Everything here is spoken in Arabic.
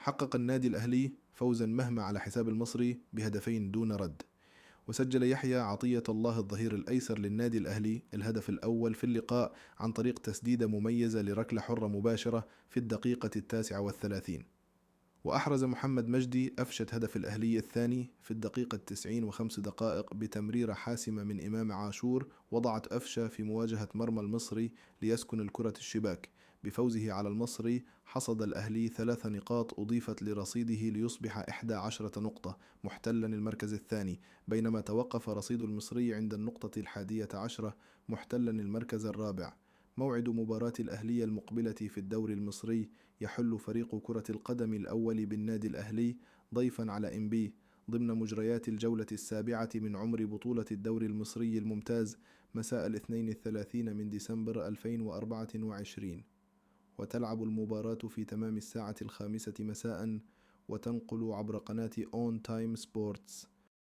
حقق النادي الأهلي فوزا مهما على حساب المصري بهدفين دون رد. وسجل يحيى عطية الله الظهير الأيسر للنادي الأهلي الهدف الأول في اللقاء عن طريق تسديدة مميزة لركلة حرة مباشرة في الدقيقة 39. وأحرز محمد مجدي أفشت هدف الأهلي الثاني في الدقيقة 90 و5 دقائق بتمريرة حاسمة من إمام عاشور وضعت أفشة في مواجهة مرمى المصري ليسكن الكرة الشباك. بفوزه على المصري حصد الأهلي 3 نقاط أضيفت لرصيده ليصبح 11 نقطة محتلا المركز الثاني، بينما توقف رصيد المصري عند النقطة 11 محتلا المركز الرابع. موعد مباراة الأهلية المقبلة في الدوري المصري، يحل فريق كرة القدم الأول بالنادي الأهلي ضيفا على إنبي ضمن مجريات الجولة السابعة من عمر بطولة الدوري المصري الممتاز مساء الاثنين 30 من ديسمبر 2024. وتلعب المباراة في تمام الساعة 5 مساء، وتنقل عبر قناة أون تايم سبورتس.